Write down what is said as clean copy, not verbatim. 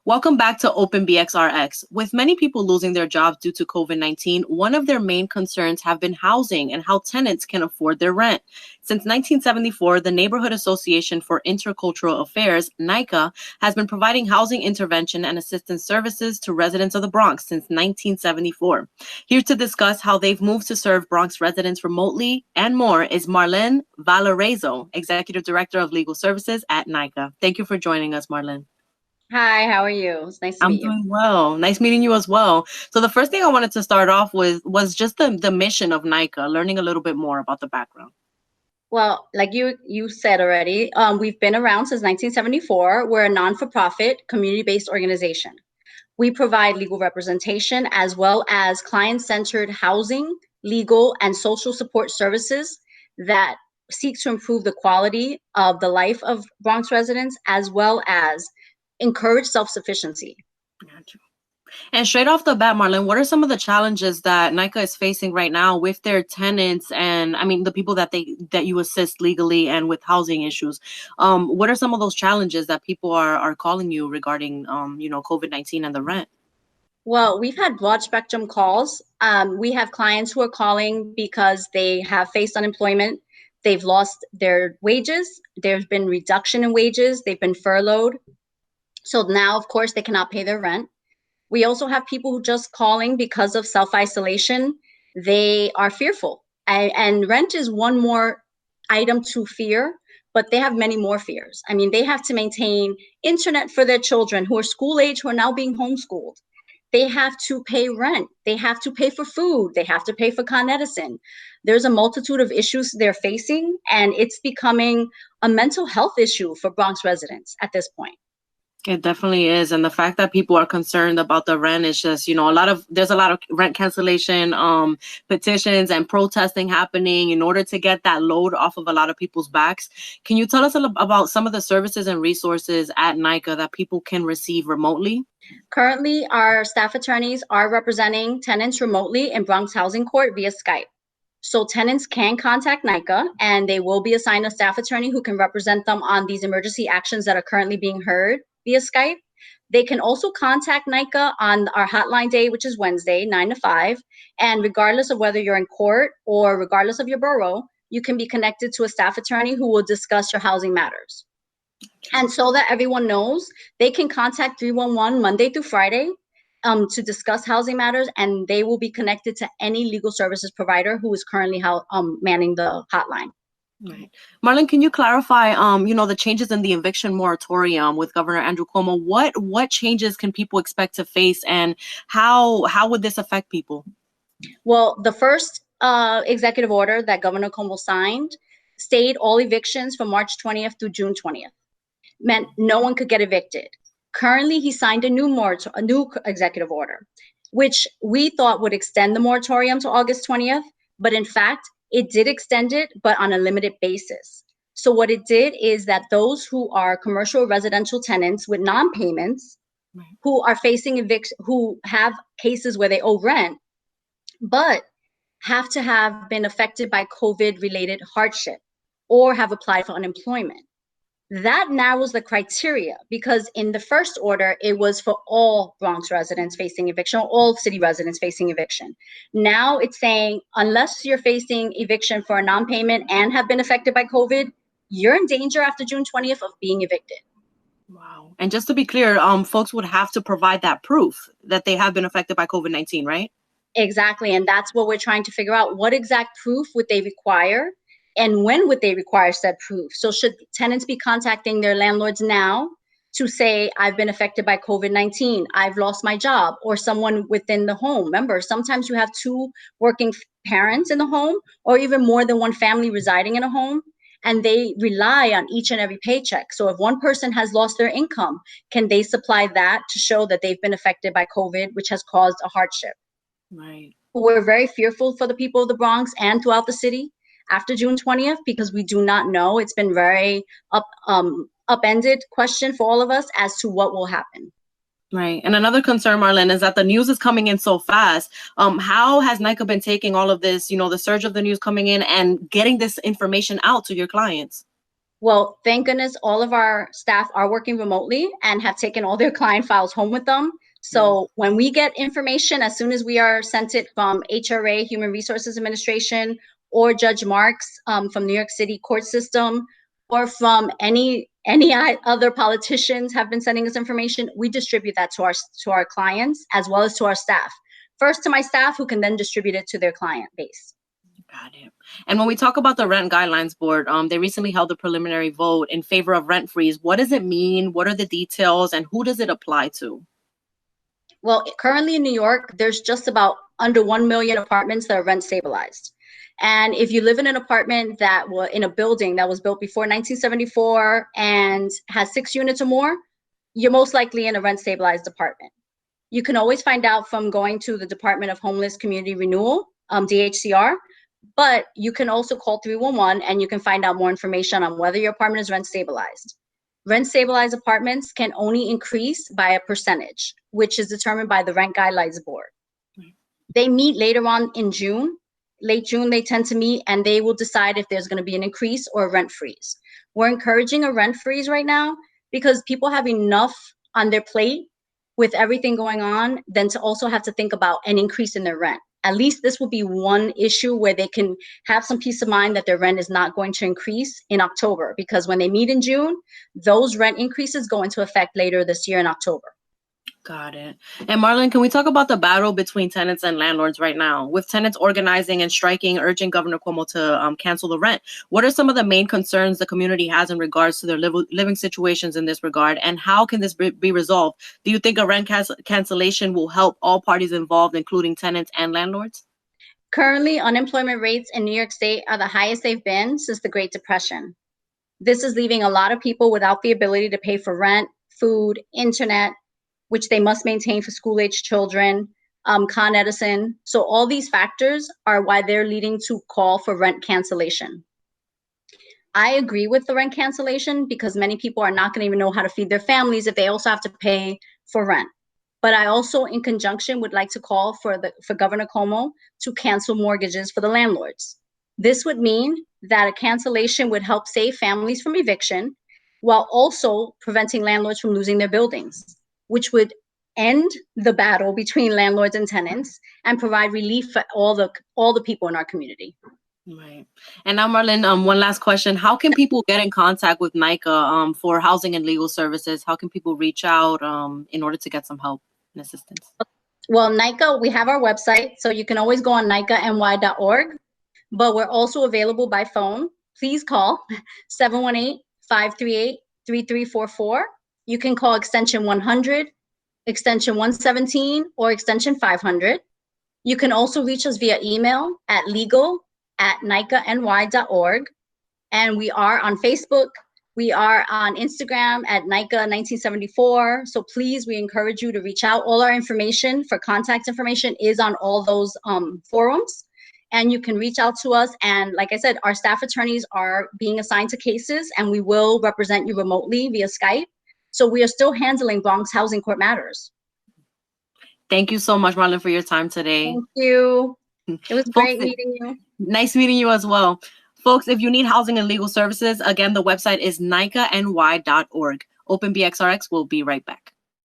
Welcome back to Open BXRx. With many people losing their jobs due to COVID-19, one of their main concerns have been housing and how tenants can afford their rent. Since 1974, the Neighborhood Association for Intercultural Affairs, NAICA, has been providing housing intervention and assistance services to residents of the Bronx since 1974. Here to discuss how they've moved to serve Bronx residents remotely and more is Marlen Valarezo, Executive Director of Legal Services at NAICA. Thank you for joining us, Marlen. Hi, how are you? It's nice to I'm meet you. doing well. Nice meeting you as well. So the first thing I wanted to start off with was just the mission of NAICA, learning a little bit more about the background. Well, like you said already, we've been around since 1974. We're a non-for-profit, community-based organization. We provide legal representation as well as client-centered housing, legal, and social support services that seek to improve the quality of the life of Bronx residents as well as encourage self-sufficiency. Gotcha. And straight off the bat, Marlen, what are some of the challenges that NAICA is facing right now with their tenants and, I mean, the people that you assist legally and with housing issues? What are some of those challenges that people are calling you regarding, COVID-19 and the rent? Well, we've had broad spectrum calls. We have clients who are calling because they have faced unemployment. They've lost their wages. There's been reduction in wages. They've been furloughed. So now, of course, they cannot pay their rent. We also have people who just calling because of self-isolation. They are fearful. And rent is one more item to fear, but they have many more fears. I mean, they have to maintain internet for their children who are school age, who are now being homeschooled. They have to pay rent. They have to pay for food. They have to pay for Con Edison. There's a multitude of issues they're facing, and it's becoming a mental health issue for Bronx residents at this point. It definitely is. And the fact that people are concerned about the rent is just, there's a lot of rent cancellation petitions and protesting happening in order to get that load off of a lot of people's backs. Can you tell us about some of the services and resources at NAICA that people can receive remotely? Currently, our staff attorneys are representing tenants remotely in Bronx Housing Court via Skype. So tenants can contact NAICA and they will be assigned a staff attorney who can represent them on these emergency actions that are currently being heard via Skype. They can also contact NAICA on our hotline day, which is Wednesday, 9 to 5. And regardless of whether you're in court or regardless of your borough, you can be connected to a staff attorney who will discuss your housing matters. And so that everyone knows, they can contact 311 Monday through Friday to discuss housing matters, and they will be connected to any legal services provider who is currently manning the hotline. Right. Marlen, can you clarify, the changes in the eviction moratorium with Governor Andrew Cuomo? What changes can people expect to face, and how would this affect people? Well, the first executive order that Governor Cuomo signed stayed all evictions from March 20th through June 20th. Meant no one could get evicted. Currently, he signed a new executive order, which we thought would extend the moratorium to August 20th, but in fact, it did extend it, but on a limited basis. So what it did is that those who are commercial residential tenants with non-payments, who are facing eviction, who have cases where they owe rent, but have to have been affected by COVID-related hardship or have applied for unemployment. That narrows the criteria, because in the first order, it was for all Bronx residents facing eviction, all city residents facing eviction. Now it's saying, unless you're facing eviction for a non-payment and have been affected by COVID, you're in danger after June 20th of being evicted. Wow. And just to be clear, folks would have to provide that proof that they have been affected by COVID-19, right? Exactly. And that's what we're trying to figure out. What exact proof would they require? And when would they require said proof? So should tenants be contacting their landlords now to say, I've been affected by COVID-19, I've lost my job, or someone within the home? Remember, sometimes you have two working parents in the home, or even more than one family residing in a home, and they rely on each and every paycheck. So if one person has lost their income, can they supply that to show that they've been affected by COVID, which has caused a hardship? Right. We're very fearful for the people of the Bronx and throughout the city after June 20th, because we do not know. It's been very upended question for all of us as to what will happen. Right. And another concern, Marlen, is that the news is coming in so fast. How has NAICA been taking all of this, the surge of the news coming in and getting this information out to your clients? Well, thank goodness all of our staff are working remotely and have taken all their client files home with them. So when we get information, as soon as we are sent it from HRA, Human Resources Administration, or Judge Marks from New York City court system, or from any other politicians have been sending us information, we distribute that to our clients as well as to our staff. First to my staff, who can then distribute it to their client base. Got it. And when we talk about the Rent Guidelines Board, they recently held a preliminary vote in favor of rent freeze. What does it mean? What are the details? And who does it apply to? Well, currently in New York, there's just about under 1 million apartments that are rent stabilized. And if you live in an apartment that was in a building that was built before 1974 and has 6 units or more, you're most likely in a rent stabilized apartment. You can always find out from going to the Department of Homeless Community Renewal, DHCR, but you can also call 311 and you can find out more information on whether your apartment is rent stabilized. Rent stabilized apartments can only increase by a percentage, which is determined by the Rent Guidelines Board. They meet later on in June. Late June, they tend to meet and they will decide if there's going to be an increase or a rent freeze. We're encouraging a rent freeze right now because people have enough on their plate with everything going on than to also have to think about an increase in their rent. At least this will be one issue where they can have some peace of mind that their rent is not going to increase in October, because when they meet in June, those rent increases go into effect later this year in October. Got it. And Marlen, can we talk about the battle between tenants and landlords right now? With tenants organizing and striking, urging Governor Cuomo to cancel the rent, what are some of the main concerns the community has in regards to their living situations in this regard? And how can this be resolved? Do you think a rent cancellation will help all parties involved, including tenants and landlords? Currently, unemployment rates in New York State are the highest they've been since the Great Depression. This is leaving a lot of people without the ability to pay for rent, food, internet, which they must maintain for school-age children, Con Edison. So all these factors are why they're leading to call for rent cancellation. I agree with the rent cancellation because many people are not going to even know how to feed their families if they also have to pay for rent. But I also, in conjunction, would like to call for Governor Cuomo to cancel mortgages for the landlords. This would mean that a cancellation would help save families from eviction while also preventing landlords from losing their buildings, which would end the battle between landlords and tenants and provide relief for all the people in our community. Right. And now, Marlen, one last question. How can people get in contact with NAICA for housing and legal services? How can people reach out in order to get some help and assistance? Well, NAICA, we have our website, so you can always go on NAICANY.org, but we're also available by phone. Please call 718-538-3344. You can call extension 100, extension 117, or extension 500. You can also reach us via email at legal@NAICANY.org. And we are on Facebook. We are on Instagram at NAICA 1974. So please, we encourage you to reach out. All our information for contact information is on all those forums. And you can reach out to us. And like I said, our staff attorneys are being assigned to cases and we will represent you remotely via Skype. So we are still handling Bronx housing court matters. Thank you so much, Marlen, for your time today. Thank you. It was great meeting you. Nice meeting you as well. Folks, if you need housing and legal services, again, the website is NAICANY.org. Open BXRx will be right back.